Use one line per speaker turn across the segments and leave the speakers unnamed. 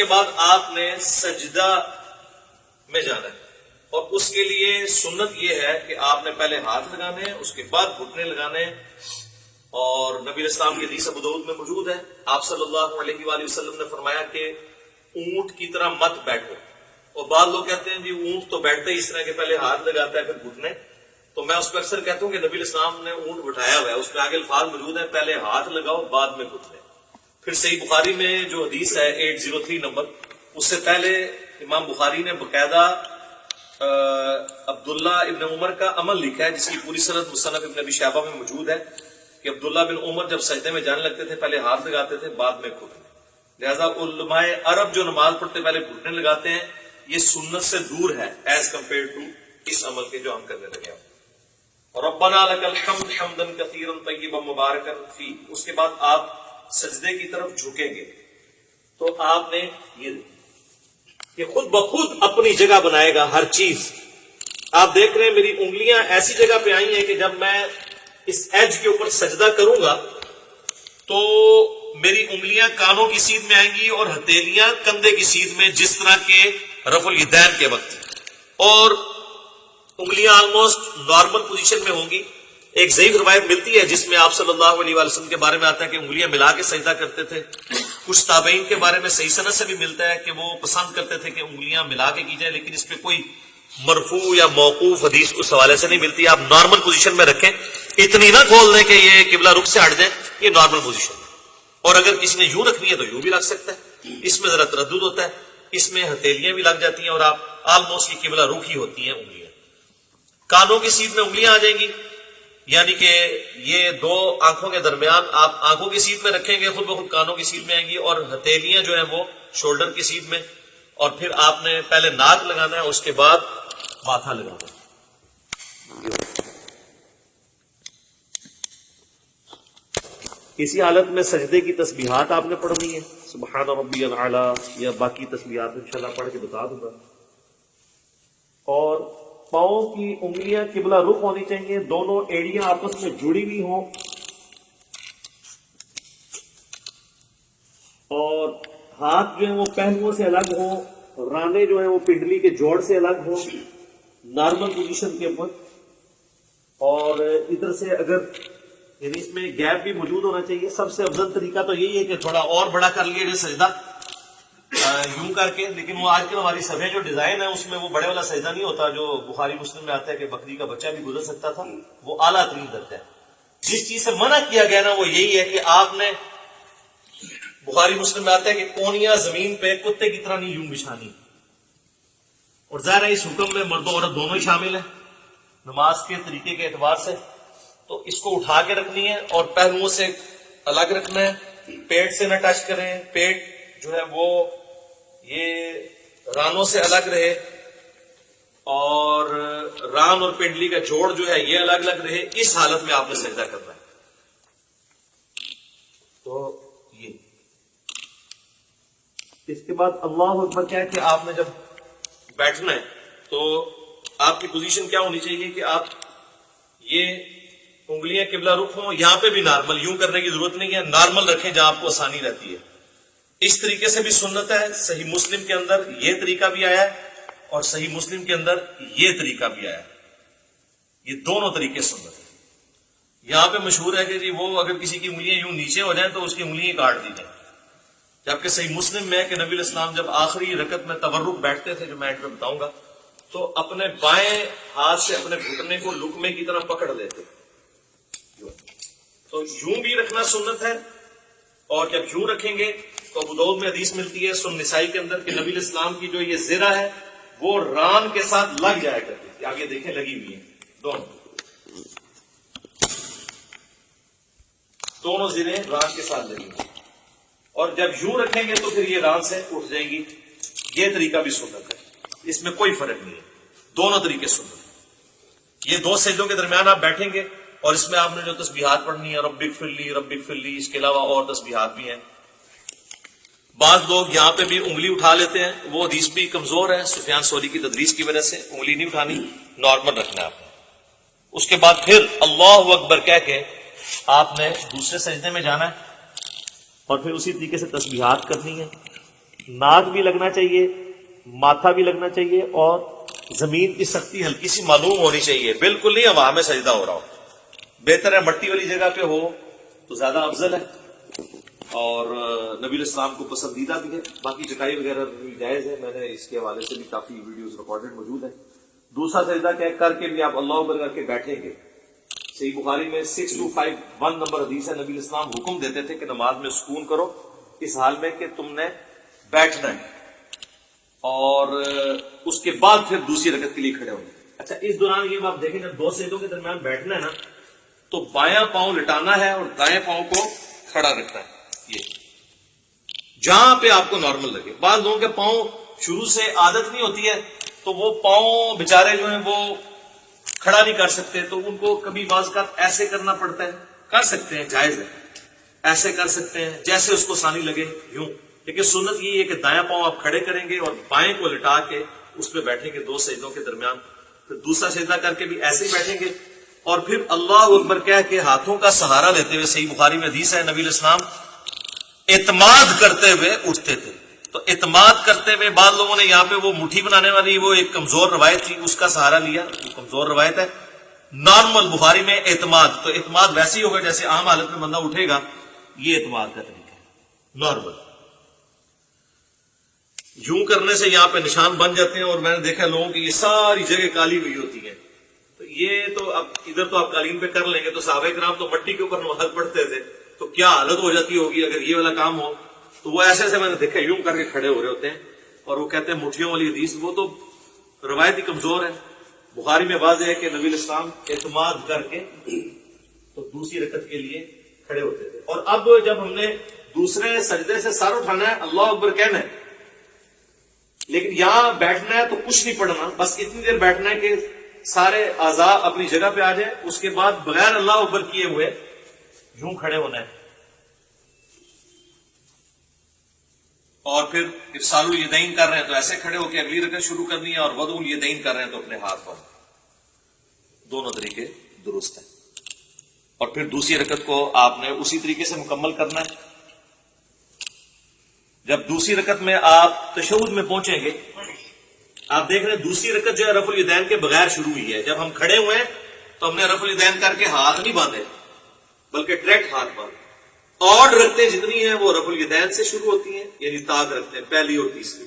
کے بعد آپ نے سجدہ میں جانا ہے، اور اس کے لیے سنت یہ ہے کہ آپ نے پہلے ہاتھ لگانے ہیں، اس کے بعد گھٹنے لگانے ہیں. اور نبی علیہ السلام کی حدیث ابو داؤد میں موجود ہے، آپ صلی اللہ علیہ وآلہ وسلم نے فرمایا کہ اونٹ کی طرح مت بیٹھو. اور بعض لوگ کہتے ہیں جی اونٹ تو بیٹھتا ہی اس طرح کہ پہلے ہاتھ لگاتا ہے پھر گھٹنے. تو میں اس پہ اکثر کہتا ہوں کہ نبی علیہ السلام نے اونٹ بٹھایا ہوا ہے، اس میں آگے الفاظ موجود ہیں پہلے ہاتھ لگاؤ بعد میں گھٹنے. پھر صحیح بخاری میں جو حدیث ہے 803 نمبر، اس سے پہلے امام بخاری نے باقاعدہ عبداللہ ابن عمر کا عمل لکھا ہے، جس کی پوری سند مصنف ابن ابی شیبہ میں موجود ہے کہ عبداللہ بن عمر جب سجدے میں جانے لگتے تھے پہلے ہاتھ لگاتے تھے بعد میں گھٹنے. لہذا علماء عرب جو نماز پڑھتے پہلے گھٹنے لگاتے ہیں، یہ سنت سے دور ہے ایز کمپیئر ٹو اس عمل کے جو ہم کرنے لگے ہیں. ربنا لک الحمد حمدا کثیرا طیبا مبارکا فی، اس کے بعد آپ سجدے کی طرف جھکیں گے تو آپ نے یہ خود بخود اپنی جگہ بنائے گا ہر چیز. آپ دیکھ رہے ہیں میری انگلیاں ایسی جگہ پہ آئی ہیں کہ جب میں اس ایج کے اوپر سجدہ کروں گا تو میری انگلیاں کانوں کی سیدھ میں آئیں گی اور ہتھیلیاں کندھے کی سیدھ میں، جس طرح کے رفع الیدین کے وقت، اور انگلیاں آلموسٹ نارمل پوزیشن میں ہوں گی. ایک ضعیف روایت ملتی ہے جس میں آپ صلی اللہ علیہ وآلہ وسلم کے بارے میں آتا ہے کہ انگلیاں ملا کے سجدہ کرتے تھے. کچھ تابعین کے بارے میں صحیح سند سے بھی ملتا ہے کہ وہ پسند کرتے تھے کہ انگلیاں ملا کے کی جائیں، لیکن اس پہ کوئی مرفوع یا موقوف حدیث اس حوالے سے نہیں ملتی. آپ نارمل پوزیشن میں رکھیں، اتنی نہ کھول دیں کہ یہ قبلہ رخ سے ہٹ جائیں، یہ نارمل پوزیشن ہے. اور اگر کسی نے یوں رکھنی ہے تو یوں بھی رکھ سکتا ہے، اس میں ذرا تردد ہوتا ہے، اس میں ہتھیلیاں بھی لگ جاتی ہیں اور آپ آلموسٹ یہ قبلہ رخ ہی ہوتی ہیں انگلیاں. کانوں کی سیدھ میں انگلیاں آ جائیں گی، یعنی کہ یہ دو آنکھوں کے درمیان آپ آنکھوں کی سیدھ میں رکھیں گے، خود بخود کانوں کی سیدھ میں آئیں گی، اور ہتھیلیاں جو ہیں وہ شولڈر کی سیدھ میں. اور پھر آپ نے پہلے ناک لگانا ہے، اس کے بعد ماتھا لگانا ہے. اسی حالت میں سجدے کی تسبیحات آپ نے پڑھنی ہے، سبحان ربی الاعلی یا باقی تسبیحات انشاءاللہ پڑھ کے بتا دوں گا. اور پاؤں کی انگلیاں قبلہ رخ ہونی چاہیے، دونوں ایڑیاں آپس میں جڑی ہوئی ہوں، اور ہاتھ جو ہیں وہ پہلوؤں سے الگ ہوں، رانے جو ہیں وہ پنڈلی کے جوڑ سے الگ ہوں نارمل پوزیشن کے اوپر. اور ادھر سے اگر یعنی اس میں گیپ بھی موجود ہونا چاہیے. سب سے افضل طریقہ تو یہی ہے کہ تھوڑا اور بڑا کر لیے سجدہ یوں کر کے، لیکن وہ آج کل ہماری سبھی جو ڈیزائن ہے اس میں وہ بڑے والا سجدہ نہیں ہوتا جو بخاری مسلم میں آتا ہے کہ بکری کا بچہ بھی گزر سکتا تھا، وہ اعلیٰ ترین درجہ ہے. جس چیز سے منع کیا گیا نا وہ یہی ہے کہ آپ نے، بخاری مسلم میں آتا ہے کہ کونیاں زمین پہ کتے کی طرح نہیں یوں بچھانی. اور ظاہر ہے اس حکم میں مرد و عورت دونوں ہی شامل ہیں نماز کے طریقے کے اعتبار سے. تو اس کو اٹھا کے رکھنی ہے اور پہلوؤں سے الگ رکھنا ہے، پیٹ سے نہ ٹچ کریں، پیٹ جو ہے وہ یہ رانوں سے الگ رہے، اور ران اور پنڈلی کا جوڑ جو ہے یہ الگ الگ رہے. اس حالت میں آپ نے سجدہ کرنا ہے. تو یہ اس کے بعد اللہ اکبر کیا ہے کہ آپ نے جب بیٹھنا ہے تو آپ کی پوزیشن کیا ہونی چاہیے کہ آپ یہ انگلیاں قبلہ رخ ہوں. یہاں پہ بھی نارمل، یوں کرنے کی ضرورت نہیں ہے، نارمل رکھیں جہاں آپ کو آسانی رہتی ہے. اس طریقے سے بھی سنت ہے. صحیح مسلم کے اندر یہ طریقہ بھی آیا ہے اور صحیح مسلم کے اندر یہ طریقہ بھی آیا ہے. یہ دونوں طریقے سنت ہے. یہاں پہ مشہور ہے کہ جی وہ اگر کسی کی انگلیاں یوں نیچے ہو جائیں تو اس کی انگلیاں کاٹ دی جائیں، جبکہ صحیح مسلم میں کہ نبی علیہ السلام جب آخری رکعت میں تورک بیٹھتے تھے، جو میں ایک بتاؤں گا، تو اپنے بائیں ہاتھ سے اپنے گھٹنے کو لقمے کی طرح پکڑ لیتے. تو یوں بھی رکھنا سنت ہے، اور جب یوں رکھیں گے تو ابو داؤد میں حدیث ملتی ہے سنن نسائی کے اندر کہ نبی علیہ السلام کی جو یہ زرہ ہے وہ ران کے ساتھ لگ جایا کرتی تھی. آپ یہ دیکھیں لگی ہوئی ہیں دونوں زریں ران کے ساتھ لگی ہوئی، اور جب یوں رکھیں گے تو پھر یہ ران سے اٹھ جائیں گی. یہ طریقہ بھی سنت ہے، اس میں کوئی فرق نہیں ہے، دونوں طریقے سنت ہے. یہ دو سجدوں کے درمیان آپ بیٹھیں گے اور اس میں آپ نے جو تسبیحات پڑھنی ہے رب اغفر لی رب اغفر لی، اس کے علاوہ اور تسبیحات بھی ہیں. بعض لوگ یہاں پہ بھی انگلی اٹھا لیتے ہیں، وہ حدیث بھی کمزور ہے سفیان ثوری کی تدریس کی وجہ سے. انگلی نہیں اٹھانی، نارمل رکھنا ہے آپ نے. اس کے بعد پھر اللہ اکبر کہہ کے آپ نے دوسرے سجدے میں جانا ہے اور پھر اسی طریقے سے تسبیحات کرنی ہے. ناک بھی لگنا چاہیے، ماتھا بھی لگنا چاہیے، اور زمین کی سختی ہلکی سی معلوم ہونی چاہیے، بالکل نہیں ہوا میں سجدہ ہو رہا ہو. بہتر ہے مٹی والی جگہ پہ ہو تو زیادہ افضل ہے، اور نبی علیہ السلام کو پسندیدہ بھی ہے. باقی چٹائی وغیرہ بھی جائز ہے، میں نے اس کے حوالے سے بھی کافی ویڈیوز ریکارڈڈ موجود ہیں. دوسرا سجدہ کر کے بھی آپ اللہ اکبر کر کے بیٹھیں گے. صحیح بخاری میں 6251 نمبر حدیث ہے، نبی علیہ السلام حکم دیتے تھے کہ نماز میں سکون کرو اس حال میں کہ تم نے بیٹھنا ہے، اور اس کے بعد پھر دوسری رکعت کے لیے کھڑے ہونا. اچھا، اس دوران یہ آپ دیکھیں جب دو سجدوں کے درمیان بیٹھنا ہے نا تو بایاں پاؤں لٹانا ہے اور دائیں پاؤں کو کھڑا رکھنا ہے. یہ جہاں پہ آپ کو نارمل لگے. بعض لوگوں کے پاؤں شروع سے عادت نہیں ہوتی ہے تو وہ پاؤں بےچارے جو ہیں وہ کھڑا نہیں کر سکتے، تو ان کو کبھی بعض کا ایسے کرنا پڑتا ہے. کر سکتے ہیں، جائز ہے، ایسے کر سکتے ہیں جیسے اس کو آسانی لگے یوں. لیکن سنت یہ ہے کہ دایاں پاؤں آپ کھڑے کریں گے اور بائیں کو لٹا کے اس پہ بیٹھیں گے دو سجدوں کے درمیان. پھر دوسرا سجدہ کر کے بھی ایسے ہی بیٹھیں گے، اور پھر اللہ اکبر کہہ کے ہاتھوں کا سہارا لیتے ہوئے، صحیح بخاری میں حدیث ہے، نبی علیہ السلام اعتماد کرتے ہوئے اٹھتے تھے. تو اعتماد کرتے ہوئے بعض لوگوں نے یہاں پہ وہ مٹھی بنانے والی وہ ایک کمزور روایت تھی، اس کا سہارا لیا، وہ کمزور روایت ہے. نارمل بخاری میں اعتماد، تو اعتماد ویسے ہی ہوگا جیسے عام حالت میں بندہ اٹھے گا، یہ اعتماد کا طریقہ ہے نارمل. یوں کرنے سے یہاں پہ نشان بن جاتے ہیں، اور میں نے دیکھا لوگوں کی یہ ساری جگہ کالی ہوئی ہوتی ہے. تو یہ تو اب ادھر تو آپ قالین پہ کر لیں گے، تو صحابہ کرام تو مٹی کے اوپر نماز پڑھتے تھے، تو کیا حالت ہو جاتی ہوگی اگر یہ والا کام ہو. تو وہ ایسے ایسے میں نے دیکھا یوں کر کے کھڑے ہو رہے ہوتے ہیں، اور وہ کہتے ہیں مٹھیوں والی حدیث وہ تو روایت ہی کمزور ہے. بخاری میں واضح ہے کہ نبی علیہ السلام اعتماد کر کے تو دوسری رکعت کے لیے کھڑے ہوتے تھے. اور اب جب ہم نے دوسرے سجدے سے سر اٹھانا ہے، اللہ اکبر کہنا ہے، لیکن یہاں بیٹھنا ہے تو کچھ نہیں پڑھنا، بس اتنی دیر بیٹھنا ہے کہ سارے اعضاء اپنی جگہ پہ آ جائیں. اس کے بعد بغیر اللہ اکبر کیے ہوئے یوں کھڑے ہونا ہے، اور پھر ارسال الیدین کر رہے ہیں تو ایسے کھڑے ہو کے اگلی رکعت شروع کرنی ہے، اور وضع الیدین کر رہے ہیں تو اپنے ہاتھ پر. دونوں طریقے درست ہیں. اور پھر دوسری رکعت کو آپ نے اسی طریقے سے مکمل کرنا ہے. جب دوسری رکعت میں آپ تشہد میں پہنچیں گے، آپ دیکھ رہے ہیں دوسری رکعت جو ہے رفع الیدین کے بغیر شروع ہوئی ہے. جب ہم کھڑے ہوئے ہیں تو ہم نے رفع الیدین کر کے ہاتھ نہیں باندھے، بلکہ ڈائریکٹ ہاتھ باندھے. اور رکعتیں جتنی ہیں وہ رفع الیدین سے شروع ہوتی ہیں، یعنی تاگ رکھتے ہیں، پہلی اور تیسری.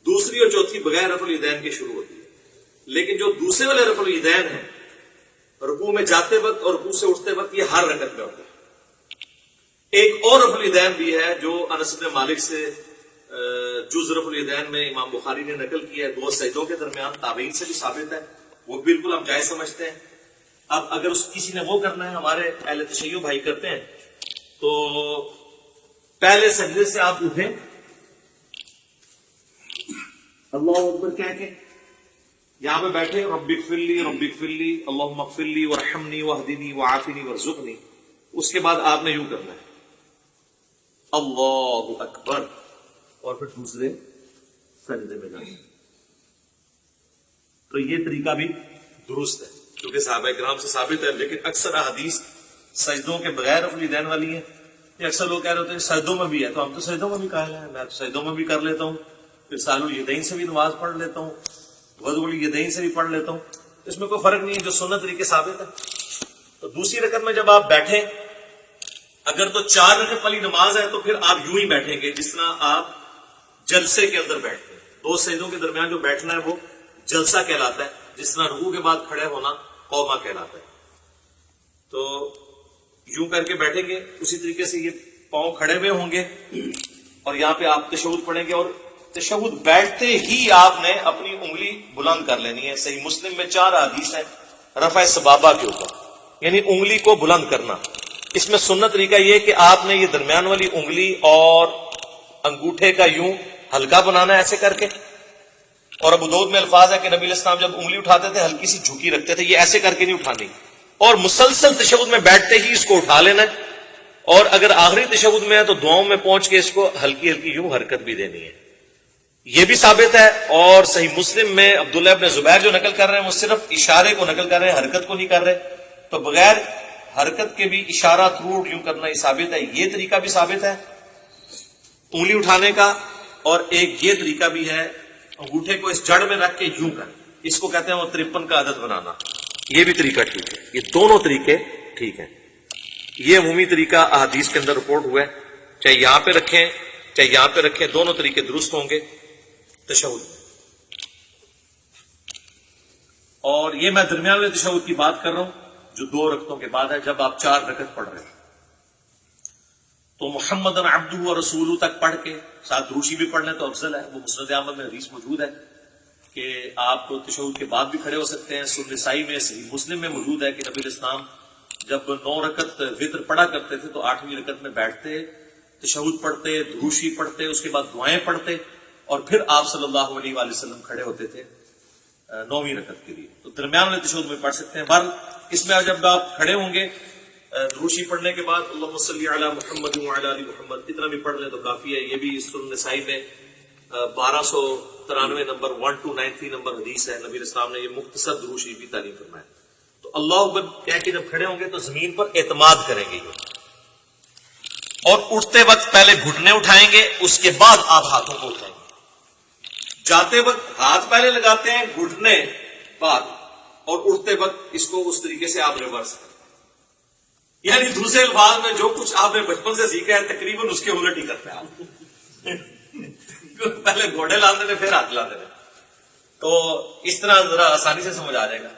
دوسری اور چوتھی بغیر رفع الیدین کے شروع ہوتی ہے. لیکن جو دوسرے والے رفع الیدین ہیں، رکوع میں جاتے وقت اور رکوع سے اٹھتے وقت، یہ ہر رکعت میں ہوتا ہے. ایک اور رفع الیدین بھی ہے جو انس بن مالک سے جز رفع الیدین میں امام بخاری نے نقل کیا ہے، دو سجدوں کے درمیان، تابعین سے بھی ثابت ہے، وہ بالکل ہم جائز سمجھتے ہیں. اب اگر کسی نے وہ کرنا ہے، ہمارے اہل تشیع بھائی کرتے ہیں، تو پہلے سجدے سے آپ اٹھیں اللہ اکبر کہہ کے، یہاں پہ بیٹھے رب اغفر لی رب اغفر لی اللہم اغفر لی وارحمنی واہدنی وعافنی وارزقنی. اس کے بعد آپ نے یوں کرنا ہے اللہ اکبر، اور پھر دوسرے سجدے میں جانا. تو یہ طریقہ بھی درست ہے کیونکہ صحابہ کرام سے ثابت ہے. لیکن اکثر احادیث سجدوں کے بغیر رفع الیدین والی ہیں. یہ اکثر لوگ کہہ رہے ہوتے ہیں سجدوں میں بھی ہے، تو ہم تو سجدوں میں بھی قائل ہیں، میں تو سجدوں میں بھی کر لیتا ہوں، پھر ارسال الیدین سے بھی نماز پڑھ لیتا ہوں، وضع الیدین سے بھی پڑھ لیتا ہوں. اس میں کوئی فرق نہیں ہے، جو سنت طریقے ثابت ہے. تو دوسری رکعت میں جب آپ بیٹھیں، اگر تو 4 رکعت والی نماز ہے تو پھر آپ یوں ہی بیٹھیں گے جس طرح آپ جلسے کے اندر بیٹھتے ہیں. دو سجدوں کے درمیان جو بیٹھنا ہے وہ جلسہ کہلاتا ہے، جس طرح رکوع کے بعد کھڑے ہونا قوما کہلاتا ہے. تو یوں کر کے بیٹھیں گے، اسی طریقے سے یہ پاؤں کھڑے ہوئے ہوں گے، اور یہاں پہ آپ تشہد پڑھیں گے. اور تشہد بیٹھتے ہی آپ نے اپنی انگلی بلند کر لینی ہے. صحیح مسلم میں 4 حدیث ہیں رفع سبابہ کے اوپر، یعنی انگلی کو بلند کرنا. اس میں سنت طریقہ یہ کہ آپ نے یہ درمیان والی انگلی اور انگوٹھے کا یوں ہلکا بنانا ہے ایسے کر کے. اور ابو داؤد میں الفاظ ہے کہ نبی علیہ السلام جب انگلی اٹھاتے تھے ہلکی سی جھکی رکھتے تھے، یہ ایسے کر کے نہیں اٹھانی. اور مسلسل تشہد میں بیٹھتے ہی اس کو اٹھا لینا ہے، اور اگر آخری تشہد میں ہے تو دعاؤں میں پہنچ کے اس کو ہلکی ہلکی یوں حرکت بھی دینی ہے. یہ بھی ثابت ہے. اور صحیح مسلم میں عبداللہ ابن زبیر جو نقل کر رہے ہیں وہ صرف اشارے کو نقل کر رہے ہیں، حرکت کو نہیں کر رہے. تو بغیر حرکت کے بھی اشارہ تھرو یوں کرنا ہی ثابت ہے. یہ طریقہ بھی ثابت ہے انگلی اٹھانے کا. اور ایک یہ طریقہ بھی ہے انگوٹھے کو اس جڑ میں رکھ کے یوں کر، اس کو کہتے ہیں وہ 53 کا عدد بنانا، یہ بھی طریقہ ٹھیک ہے، یہ دونوں طریقے ٹھیک ہیں۔ یہ عمومی طریقہ احادیث کے اندر رپورٹ ہوا ہے، چاہے یہاں پہ رکھیں چاہے یہاں پہ رکھیں، دونوں طریقے درست ہوں گے تشہد میں۔ اور یہ میں درمیان میں تشہد کی بات کر رہا ہوں جو 2 رکعتوں کے بعد ہے، جب آپ 4 رکعت پڑھ رہے ہیں تو محمد عبدہ و رسولہ تک پڑھ کے ساتھ دروشی بھی پڑھ لیں تو افضل ہے۔ وہ مسند احمد میں حدیث موجود ہے کہ آپ تشہد کے بعد بھی کھڑے ہو سکتے ہیں۔ سنن نسائی میں، صحیح مسلم میں موجود ہے کہ نبی الاسلام جب 9 رکعت وتر پڑھا کرتے تھے تو 8ویں رکعت میں بیٹھتے، تشہد پڑھتے، دروشی پڑھتے، اس کے بعد دعائیں پڑھتے، اور پھر آپ صلی اللہ علیہ وآلہ وسلم کھڑے ہوتے تھے 9ویں رکعت کے لیے۔ تو درمیان والے تشہد میں پڑھ سکتے ہیں۔ بہرحال اس میں جب آپ کھڑے ہوں گے دروشی پڑھنے کے بعد اللہم صلی علی محمد وعلی آل محمد اتنا بھی پڑھ لیں تو کافی ہے۔ یہ بھی سنن نسائی میں 1293 نمبر 1293 نمبر حدیث ہے، نبی اسلام نے یہ مختصر دروشی بھی تعلیم فرمایا۔ تو اللہ اکبر کہہ کے جب کھڑے ہوں گے تو زمین پر اعتماد کریں گے اور اٹھتے وقت پہلے گھٹنے اٹھائیں گے، اس کے بعد آپ ہاتھوں کو اٹھائیں گے۔ جاتے وقت ہاتھ پہلے لگاتے ہیں، گھٹنے بعد، اور اٹھتے وقت اس کو اس طریقے سے آپ ریورس کریں۔ یعنی دوسرے الفاظ میں جو کچھ آپ نے بچپن سے سیکھا ہے تقریباً اس کے الٹ ہی کرتے ہیں آپ۔ پہلے گھوڑے لاندے نے پھر ہاتھ لاندے نے، تو اس طرح ذرا آسانی سے سمجھ آ جائے گا۔